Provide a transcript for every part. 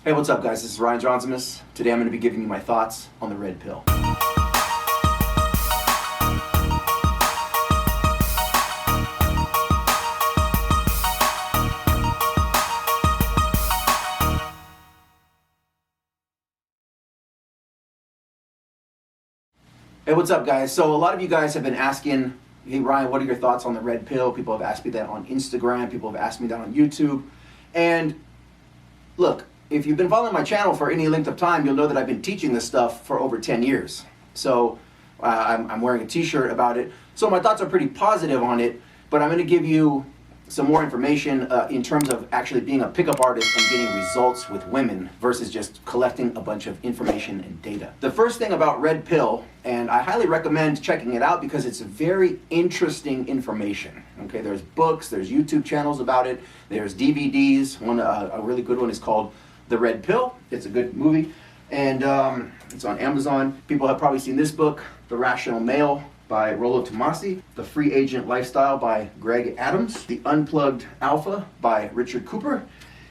Hey, what's up guys? This is Jaunzemis. Today I'm going to be giving you my thoughts on the red pill. Hey, what's up guys? So a lot of you guys have been asking, hey Ryan, what are your thoughts on the red pill? People have asked me that on Instagram, people have asked me that on YouTube. And look, if you've been following my channel for any length of time, you'll know that I've been teaching this stuff for over 10 years. So I'm wearing a t-shirt about it. So my thoughts are pretty positive on it, but I'm going to give you some more information in terms of actually being a pickup artist and getting results with women versus just collecting a bunch of information and data. The first thing about red pill, and I highly recommend checking it out because it's very interesting information. Okay, there's books, there's YouTube channels about it, there's DVDs. A really good one is called The Red Pill. It's a good movie, and it's on Amazon. People have probably seen this book, The Rational Male by Rollo Tomassi, The Free Agent Lifestyle by Greg Adams, The Unplugged Alpha by Richard Cooper,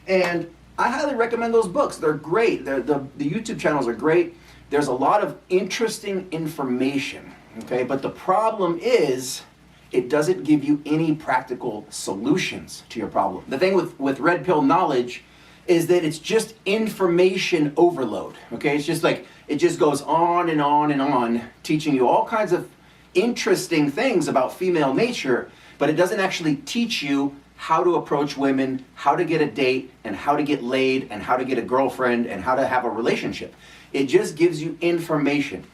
and I highly recommend those books. They're great. The YouTube channels are great. There's a lot of interesting information, okay? But the problem is, it doesn't give you any practical solutions to your problem. The thing with red pill knowledge is that it's just information overload, okay? It's just like, it just goes on and on and on, teaching you all kinds of interesting things about female nature, but it doesn't actually teach you how to approach women, how to get a date, and how to get laid, and how to get a girlfriend, and how to have a relationship. It just gives you information.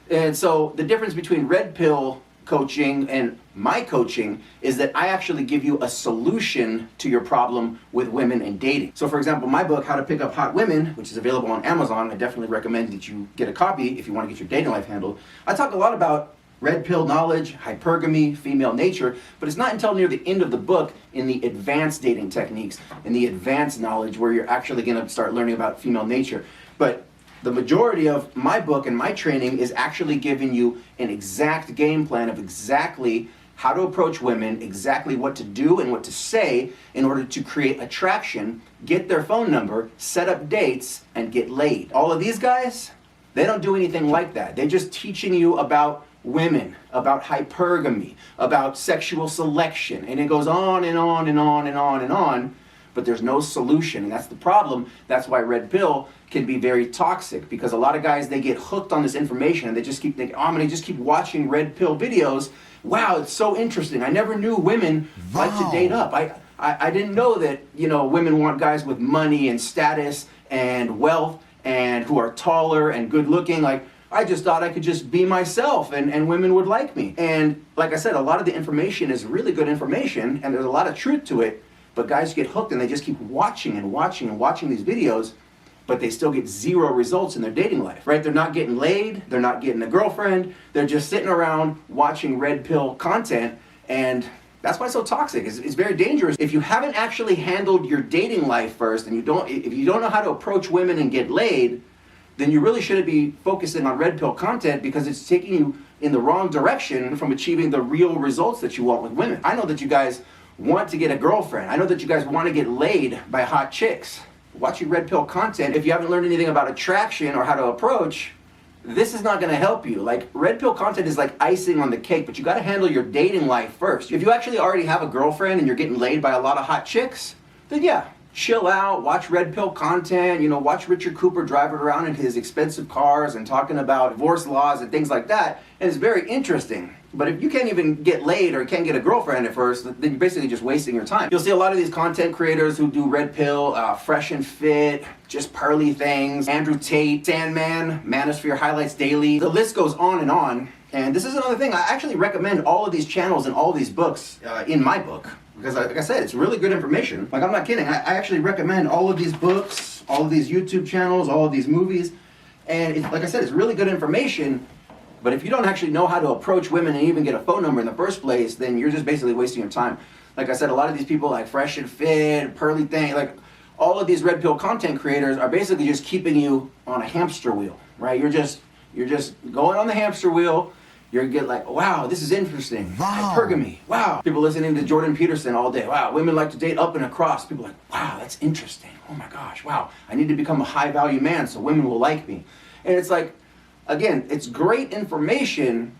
And so the difference between red pill coaching and my coaching is that I actually give you a solution to your problem with women and dating. So for example, my book, How to Pick Up Hot Women, which is available on Amazon, I definitely recommend that you get a copy if you want to get your dating life handled. I talk a lot about red pill knowledge, hypergamy, female nature, but it's not until near the end of the book in the advanced dating techniques and the advanced knowledge where you're actually going to start learning about female nature. But the majority of my book and my training is actually giving you an exact game plan of exactly how to approach women, exactly what to do and what to say in order to create attraction, get their phone number, set up dates, and get laid. All of these guys, they don't do anything like that. They're just teaching you about women, about hypergamy, about sexual selection, and it goes on and on and on and on and on, but there's no solution, and that's the problem. That's why red pill can be very toxic, because a lot of guys, they get hooked on this information and they just keep thinking, oh, I'm gonna just keep watching red pill videos. Wow, it's so interesting. I never knew women like to date up. I didn't know that, you know, women want guys with money and status and wealth and who are taller and good looking. Like, I just thought I could just be myself and women would like me. And like I said, a lot of the information is really good information and there's a lot of truth to it, but guys get hooked and they just keep watching and watching and watching these videos, but they still get zero results in their dating life, right? They're not getting laid, they're not getting a girlfriend, they're just sitting around watching red pill content, and that's why it's so toxic. It's very dangerous. If you haven't actually handled your dating life first, and if you don't know how to approach women and get laid, then you really shouldn't be focusing on red pill content, because it's taking you in the wrong direction from achieving the real results that you want with women. I know that you guys want to get a girlfriend. I know that you guys want to get laid by hot chicks. Watching red pill content, if you haven't learned anything about attraction or how to approach, this is not going to help you. Like, red pill content is like icing on the cake, but you got to handle your dating life first. If you actually already have a girlfriend and you're getting laid by a lot of hot chicks, then yeah, chill out, watch red pill content, you know, watch Richard Cooper driving around in his expensive cars and talking about divorce laws and things like that, and it's very interesting. But if you can't even get laid or can't get a girlfriend at first, then you're basically just wasting your time. You'll see a lot of these content creators who do red pill, fresh and fit, just pearly things, Andrew Tate, Sandman, Manosphere Highlights Daily. The list goes on. And this is another thing, I actually recommend all of these channels and all of these books in my book. Because like I said, it's really good information. Like, I'm not kidding, I actually recommend all of these books, all of these YouTube channels, all of these movies. And like I said, it's really good information. But if you don't actually know how to approach women and even get a phone number in the first place, then you're just basically wasting your time. Like I said, a lot of these people, like fresh and fit, pearly thing, like all of these red pill content creators are basically just keeping you on a hamster wheel, right? You're just going on the hamster wheel. You're gonna get like, wow, this is interesting. Wow. Hypergamy. Wow. People listening to Jordan Peterson all day. Wow, women like to date up and across. People are like, wow, that's interesting. Oh my gosh, wow. I need to become a high value man so women will like me. And it's like, again, it's great information,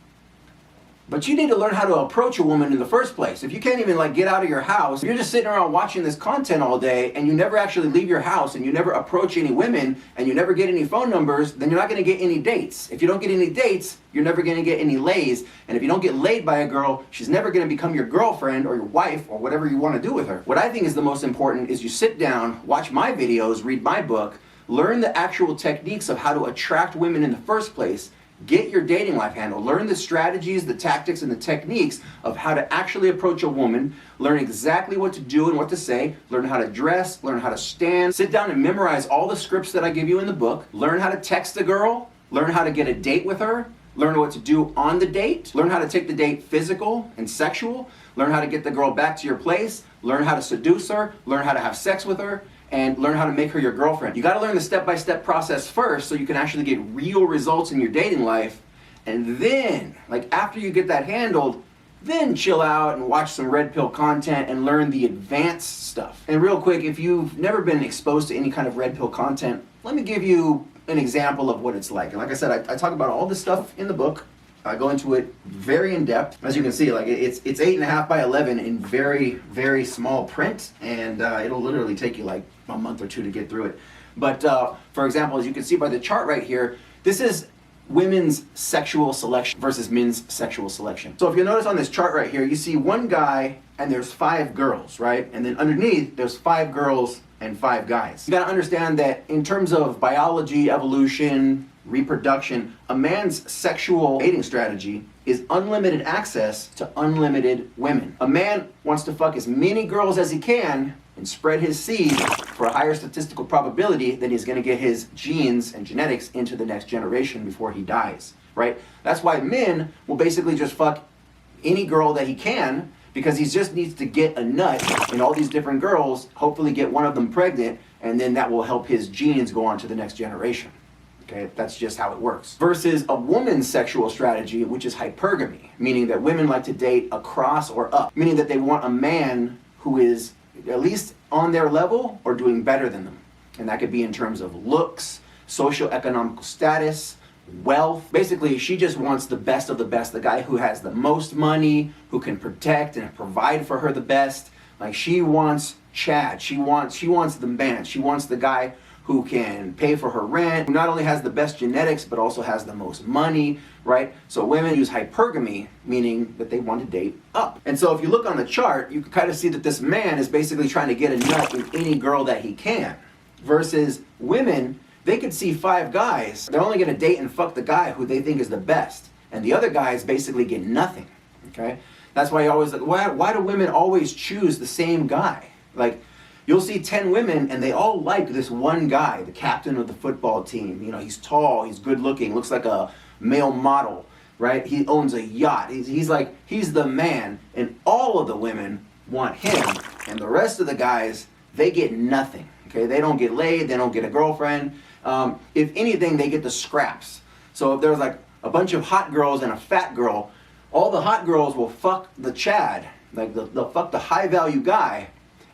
but you need to learn how to approach a woman in the first place. If you can't even like get out of your house, if you're just sitting around watching this content all day and you never actually leave your house and you never approach any women and you never get any phone numbers, then you're not gonna get any dates. If you don't get any dates, you're never gonna get any lays. And if you don't get laid by a girl, she's never gonna become your girlfriend or your wife or whatever you wanna do with her. What I think is the most important is you sit down, watch my videos, read my book, learn the actual techniques of how to attract women in the first place. Get your dating life handled. Learn the strategies, the tactics, and the techniques of how to actually approach a woman. Learn exactly what to do and what to say. Learn how to dress. Learn how to stand. Sit down and memorize all the scripts that I give you in the book. Learn how to text a girl. Learn how to get a date with her. Learn what to do on the date. Learn how to take the date physical and sexual. Learn how to get the girl back to your place. Learn how to seduce her. Learn how to have sex with her. And learn how to make her your girlfriend. You gotta learn the step-by-step process first so you can actually get real results in your dating life. And then, like after you get that handled, then chill out and watch some red pill content and learn the advanced stuff. And real quick, if you've never been exposed to any kind of red pill content, let me give you an example of what it's like. And like I said, I talk about all this stuff in the book. I go into it very in depth. As you can see, like it's 8.5 by 11 in very, very small print, and it'll literally take you like a month or two to get through it. But for example, as you can see by the chart right here, this is women's sexual selection versus men's sexual selection. So if you notice on this chart right here, you see one guy and there's 5 girls, right? And then underneath, there's 5 girls and 5 guys. You gotta understand that in terms of biology, evolution, reproduction, a man's sexual dating strategy is unlimited access to unlimited women. A man wants to fuck as many girls as he can and spread his seed for a higher statistical probability that he's gonna get his genes and genetics into the next generation before he dies, right? That's why men will basically just fuck any girl that he can, because he just needs to get a nut in all these different girls, hopefully get one of them pregnant, and then that will help his genes go on to the next generation. Okay, that's just how it works. Versus a woman's sexual strategy, which is hypergamy, meaning that women like to date across or up, meaning that they want a man who is at least on their level or doing better than them. And that could be in terms of looks, socioeconomic status, wealth. Basically, she just wants the best of the best, the guy who has the most money, who can protect and provide for her the best. Like she wants Chad, she wants the man, she wants the guy who can pay for her rent, who not only has the best genetics, but also has the most money, right? So women use hypergamy, meaning that they want to date up. And so if you look on the chart, you can kind of see that this man is basically trying to get a nut in any girl that he can. Versus women, they could see 5 guys, they're only gonna date and fuck the guy who they think is the best. And the other guys basically get nothing, okay? That's why you always like, why do women always choose the same guy? Like, you'll see 10 women and they all like this one guy, the captain of the football team. You know, he's tall, he's good looking, looks like a male model, right? He owns a yacht. He's the man, and all of the women want him, and the rest of the guys, they get nothing, okay? They don't get laid, they don't get a girlfriend. If anything, they get the scraps. So if there's like a bunch of hot girls and a fat girl, all the hot girls will fuck the Chad, like they'll fuck the high value guy,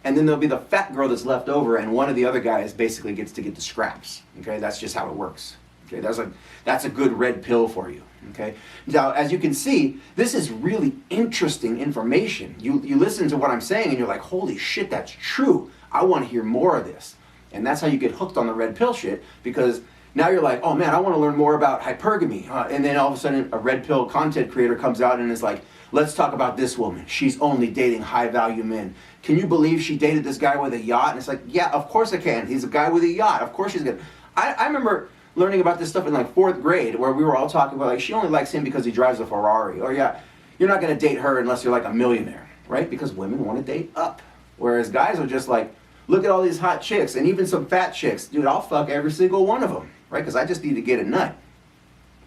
and then there'll be the fat girl that's left over, and one of the other guys basically gets to get the scraps. Okay, that's just how it works. Okay, that's a good red pill for you. Okay, now as you can see, this is really interesting information. You listen to what I'm saying, and you're like, holy shit, that's true. I want to hear more of this, and that's how you get hooked on the red pill shit, because now you're like, oh man, I want to learn more about hypergamy, and then all of a sudden a red pill content creator comes out and is like, let's talk about this woman. She's only dating high value men. Can you believe she dated this guy with a yacht? And it's like, yeah, of course I can. He's a guy with a yacht. Of course she's good. I remember learning about this stuff in like 4th grade, where we were all talking about like, she only likes him because he drives a Ferrari. Or yeah, you're not gonna date her unless you're like a millionaire, right? Because women want to date up. Whereas guys are just like, look at all these hot chicks and even some fat chicks. Dude, I'll fuck every single one of them, right? Because I just need to get a nut.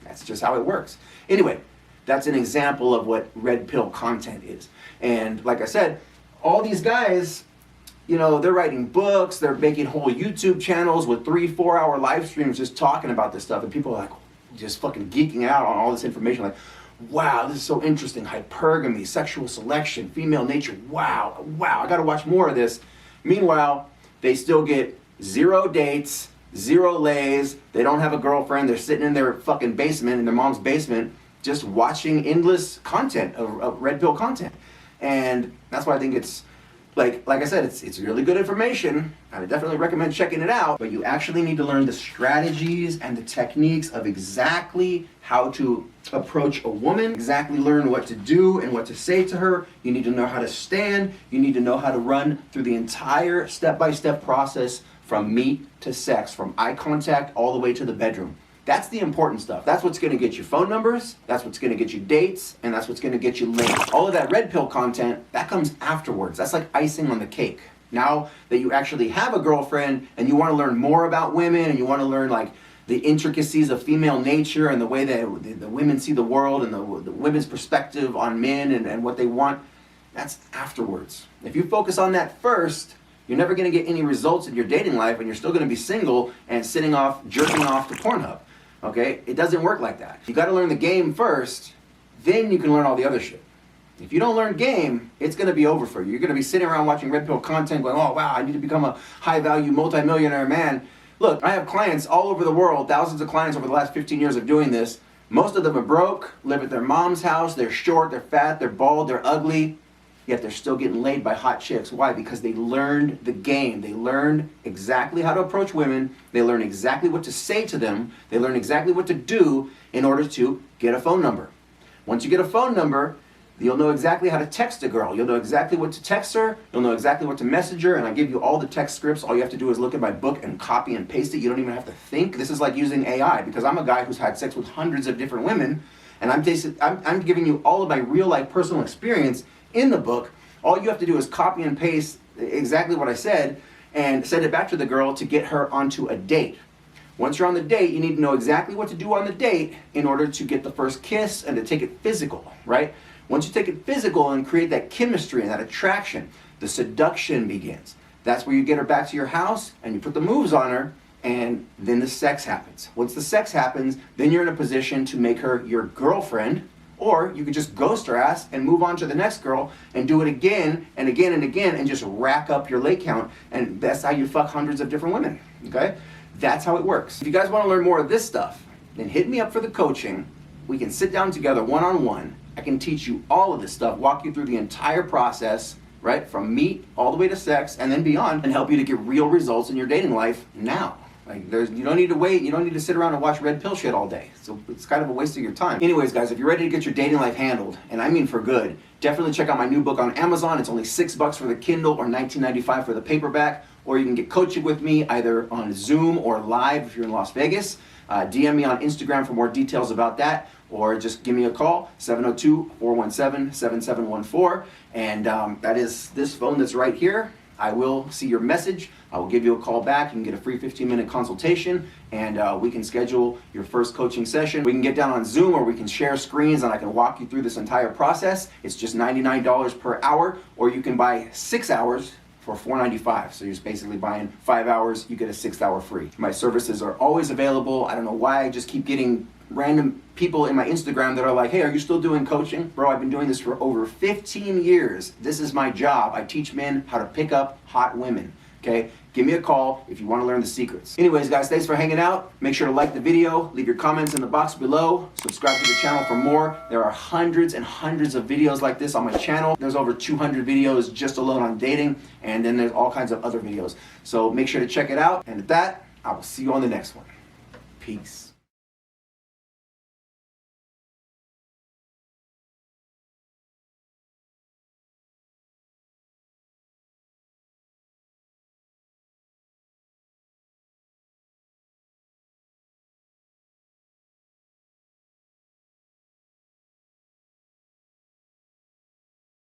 That's just how it works. Anyway, that's an example of what red pill content is. And like I said, all these guys, you know, they're writing books, they're making whole YouTube channels with 3-4 hour live streams just talking about this stuff, and people are like just fucking geeking out on all this information, like, wow, this is so interesting. Hypergamy, sexual selection, female nature. Wow, I gotta watch more of this. Meanwhile, they still get 0 dates, 0 lays. They don't have a girlfriend. They're sitting in their fucking basement, in their mom's basement, just watching endless content, of red pill content. And that's why I think it's, like I said, it's really good information. I would definitely recommend checking it out, but you actually need to learn the strategies and the techniques of exactly how to approach a woman, exactly learn what to do and what to say to her. You need to know how to stand. You need to know how to run through the entire step-by-step process from meet to sex, from eye contact all the way to the bedroom. That's the important stuff. That's what's gonna get you phone numbers, that's what's gonna get you dates, and that's what's gonna get you laid. All of that red pill content, that comes afterwards. That's like icing on the cake. Now that you actually have a girlfriend and you wanna learn more about women and you wanna learn like the intricacies of female nature and the way that the women see the world and the women's perspective on men and what they want, that's afterwards. If you focus on that first, you're never gonna get any results in your dating life and you're still gonna be single and jerking off to Pornhub. Okay, it doesn't work like that. You gotta learn the game first, then you can learn all the other shit. If you don't learn game, it's gonna be over for you. You're gonna be sitting around watching red pill content going, oh wow, I need to become a high value multi-millionaire man. Look, I have clients all over the world, thousands of clients over the last 15 years of doing this. Most of them are broke, live at their mom's house, they're short, they're fat, they're bald, they're ugly, yet they're still getting laid by hot chicks. Why? Because they learned the game. They learned exactly how to approach women. They learned exactly what to say to them. They learned exactly what to do in order to get a phone number. Once you get a phone number, you'll know exactly how to text a girl. You'll know exactly what to text her. You'll know exactly what to message her. And I give you all the text scripts. All you have to do is look at my book and copy and paste it. You don't even have to think. This is like using AI, because I'm a guy who's had sex with hundreds of different women. And I'm giving you all of my real life personal experience in the book. All you have to do is copy and paste exactly what I said and send it back to the girl to get her onto a date. Once you're on the date, you need to know exactly what to do on the date in order to get the first kiss and to take it physical, right? Once you take it physical and create that chemistry and that attraction, the seduction begins. That's where you get her back to your house and you put the moves on her, and then the sex happens. Once the sex happens, then you're in a position to make her your girlfriend. Or you could just ghost her ass and move on to the next girl and do it again and again and again and just rack up your lay count. And that's how you fuck hundreds of different women, okay? That's how it works. If you guys want to learn more of this stuff, then hit me up for the coaching. We can sit down together one-on-one. I can teach you all of this stuff, walk you through the entire process, right? From meet all the way to sex and then beyond, and help you to get real results in your dating life now. Like you don't need to wait, you don't need to sit around and watch red pill shit all day. So it's kind of a waste of your time. Anyways, guys, if you're ready to get your dating life handled, and I mean for good, definitely check out my new book on Amazon. It's only $6 for the Kindle or $19.95 for the paperback. Or you can get coaching with me either on Zoom or live if you're in Las Vegas. DM me on Instagram for more details about that, or just give me a call, 702-417-7714. And that is this phone that's right here. I will see your message. I will give you a call back. You can get a free 15-minute consultation, and we can schedule your first coaching session. We can get down on Zoom, or we can share screens, and I can walk you through this entire process. It's just $99 per hour, or you can buy 6 hours for $4.95. So you're just basically buying 5 hours, you get a 6th hour free. My services are always available. I don't know why I just keep getting random people in my Instagram that are like, hey, are you still doing coaching? Bro, I've been doing this for over 15 years. This is my job. I teach men how to pick up hot women, okay? Give me a call if you want to learn the secrets. Anyways, guys, thanks for hanging out. Make sure to like the video, leave your comments in the box below, subscribe to the channel for more. There are hundreds and hundreds of videos like this on my channel. There's over 200 videos just alone on dating, and then there's all kinds of other videos. So make sure to check it out. And with that, I will see you on the next one. Peace.